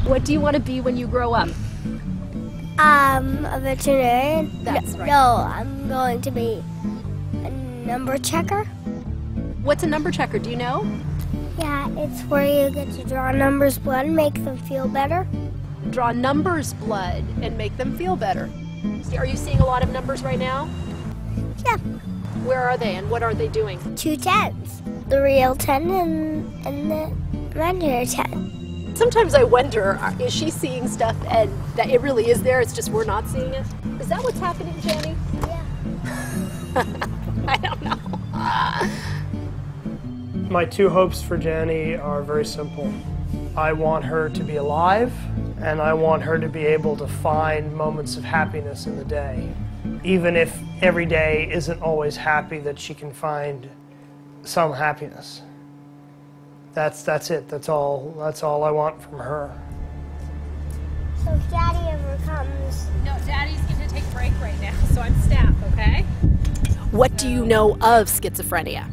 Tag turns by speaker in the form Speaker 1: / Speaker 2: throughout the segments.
Speaker 1: What do you want to be when you grow up?
Speaker 2: A veterinarian.
Speaker 1: That's right.
Speaker 2: No, I'm going to be a number checker.
Speaker 1: What's a number checker? Do you know?
Speaker 2: Yeah, it's where you get to draw numbers' blood and make them feel better.
Speaker 1: Draw numbers' blood and make them feel better. Are you seeing a lot of numbers right now?
Speaker 2: Yeah.
Speaker 1: Where are they and what are they doing?
Speaker 2: 2 tens. The real 10 and the imaginary 10.
Speaker 1: Sometimes I wonder, is she seeing stuff and that it really is there, it's just we're not seeing it? Is that what's happening, Jenny?
Speaker 2: Yeah.
Speaker 1: I don't know.
Speaker 3: My 2 hopes for Jenny are very simple. I want her to be alive, and I want her to be able to find moments of happiness in the day. Even if every day isn't always happy, that she can find some happiness. That's it. That's all I want from her.
Speaker 2: So if Daddy ever comes...
Speaker 1: No, Daddy's going to take a break right now, so I'm staff, okay? What do you know of schizophrenia?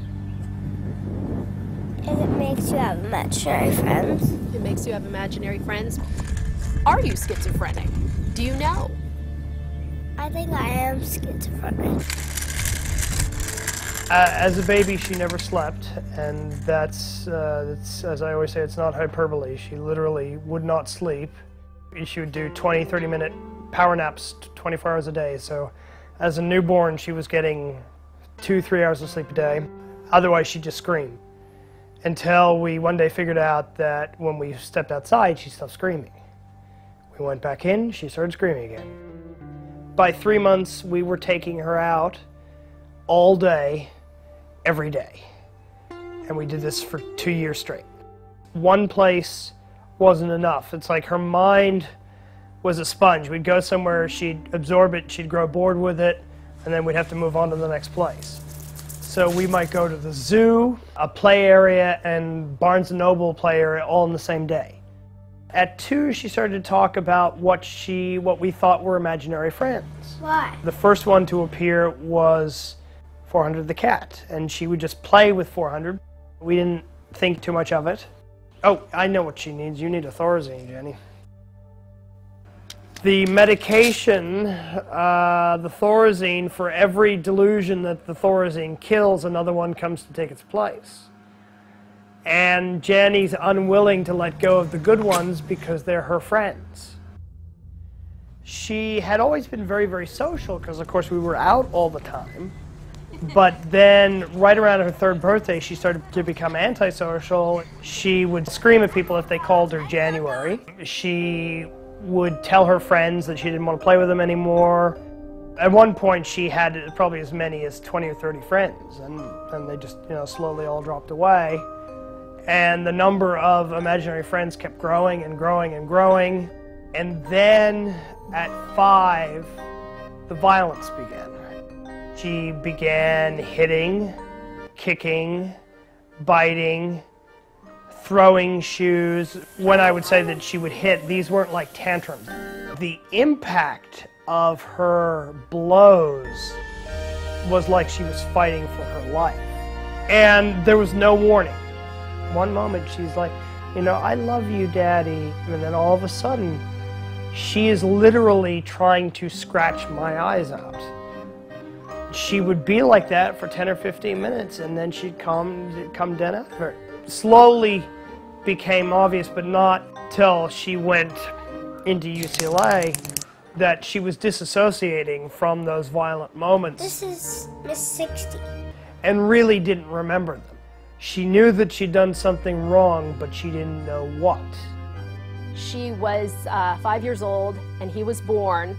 Speaker 2: It makes you have imaginary friends.
Speaker 1: It makes you have imaginary friends. Are you schizophrenic? Do you know?
Speaker 2: I think I am schizophrenic.
Speaker 3: As a baby, she never slept, and that's, as I always say, it's not hyperbole. She literally would not sleep. She would do 20, 30-minute power naps 24 hours a day. So as a newborn, she was getting 2-3 hours of sleep a day. Otherwise, she'd just scream. Until we one day figured out that when we stepped outside, she stopped screaming. We went back in, she started screaming again. By 3 months, we were taking her out all day, every day. And we did this for 2 years straight. One place wasn't enough. It's like her mind was a sponge. We'd go somewhere, she'd absorb it, she'd grow bored with it, and then we'd have to move on to the next place. So we might go to the zoo, a play area, and Barnes & Noble play area all in the same day. At 2, she started to talk about what we thought were imaginary friends.
Speaker 2: Why?
Speaker 3: The first one to appear was 400 the cat, and she would just play with 400. We didn't think too much of it. Oh, I know what she needs. You need a Thorazine, Jenny. The medication, the Thorazine, for every delusion that the Thorazine kills, another one comes to take its place. And Jenny's unwilling to let go of the good ones because they're her friends. She had always been very, very social because, of course, we were out all the time. But then, right around her 3rd birthday, she started to become antisocial. She would scream at people if they called her January. She would tell her friends that she didn't want to play with them anymore. At one point, she had probably as many as 20 or 30 friends, and they just, slowly all dropped away. And the number of imaginary friends kept growing and growing and growing. And then, at 5, the violence began. She began hitting, kicking, biting, throwing shoes. When I would say that she would hit, these weren't like tantrums. The impact of her blows was like she was fighting for her life. And there was no warning. One moment she's like, I love you, Daddy. And then all of a sudden, she is literally trying to scratch my eyes out. She would be like that for 10 or 15 minutes, and then she'd come dead after it. Slowly became obvious, but not till she went into UCLA, that she was disassociating from those violent moments.
Speaker 2: This is Miss 60.
Speaker 3: And really didn't remember them. She knew that she'd done something wrong, but she didn't know what.
Speaker 1: She was 5 years old, and he was born.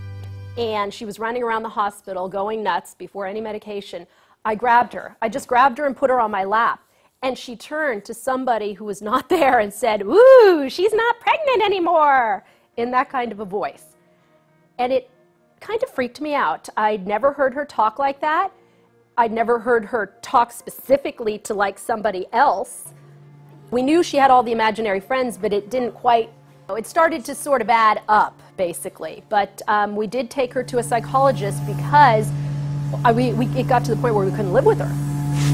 Speaker 1: And she was running around the hospital going nuts before any medication. I grabbed her. I just grabbed her and put her on my lap. And she turned to somebody who was not there and said, "Ooh, she's not pregnant anymore," in that kind of a voice. And it kind of freaked me out. I'd never heard her talk like that. I'd never heard her talk specifically to like somebody else. We knew she had all the imaginary friends, but it didn't quite. It started to sort of add up, basically. But we did take her to a psychologist because it got to the point where we couldn't live with her.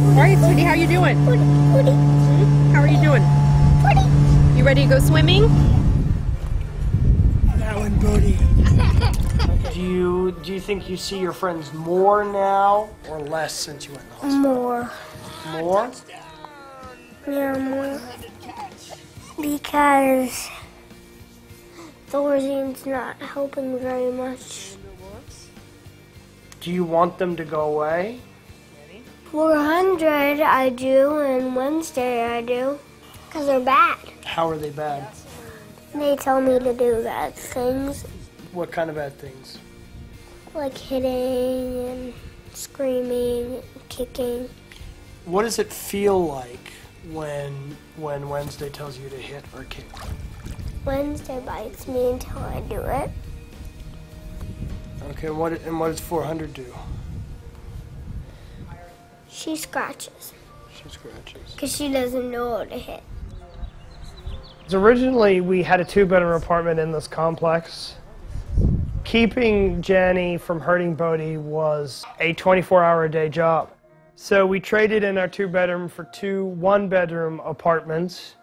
Speaker 1: All right, sweetie, how are you doing?
Speaker 2: Pretty.
Speaker 1: How are you doing?
Speaker 2: Pretty.
Speaker 1: You ready to go swimming?
Speaker 3: Buddy. Do you think you see your friends more now or less since you went to hospital?
Speaker 2: More.
Speaker 3: More?
Speaker 2: Yeah, more. Because Thorzine's not helping very much.
Speaker 3: Do you want them to go away?
Speaker 2: 400 I do, and Wednesday I do. Because they're bad.
Speaker 3: How are they bad?
Speaker 2: They tell me to do bad things.
Speaker 3: What kind of bad things?
Speaker 2: Like hitting and screaming and kicking.
Speaker 3: What does it feel like when Wednesday tells you to hit or kick?
Speaker 2: Wednesday bites me until I do it.
Speaker 3: Okay, what does 400 do?
Speaker 2: She scratches.
Speaker 3: She scratches.
Speaker 2: Because she doesn't know how to hit.
Speaker 3: So originally, we had a 2-bedroom apartment in this complex. Keeping Jenny from hurting Bodhi was a 24-hour-a-day job. So we traded in our 2-bedroom for 2 1-bedroom apartments.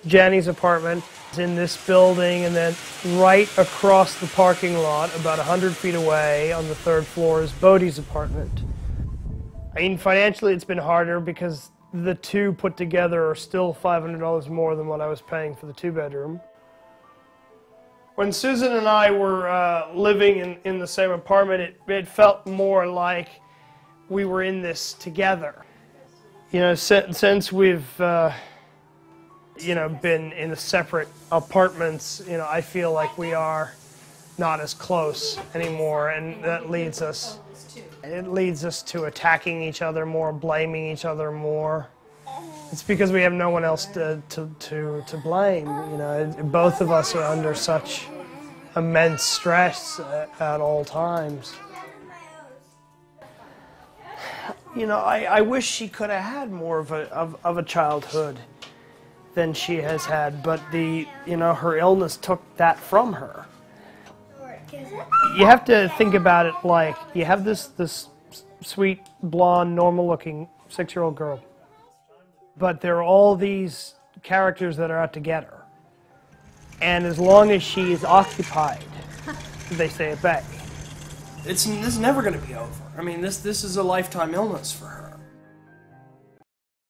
Speaker 3: Jenny's apartment is in this building, and then right across the parking lot, about 100 feet away on the 3rd floor, is Bodhi's apartment. I mean, financially it's been harder because the 2 put together are still $500 more than what I was paying for the 2-bedroom. When Susan and I were living in the same apartment, it felt more like we were in this together. You know, since we've you know, been in the separate apartments, you know, I feel like we are not as close anymore, and that leads us to attacking each other more, blaming each other more. It's because we have no one else to blame. You know, both of us are under such immense stress at all times. You know, I wish she could have had more of a childhood than she has had, but you know, her illness took that from her. You have to think about it like you have this sweet, blonde, normal-looking 6-year-old girl, but there are all these characters that are out to get her. And as long as she is occupied, they stay at bay. This is never going to be over. I mean, this is a lifetime illness for her.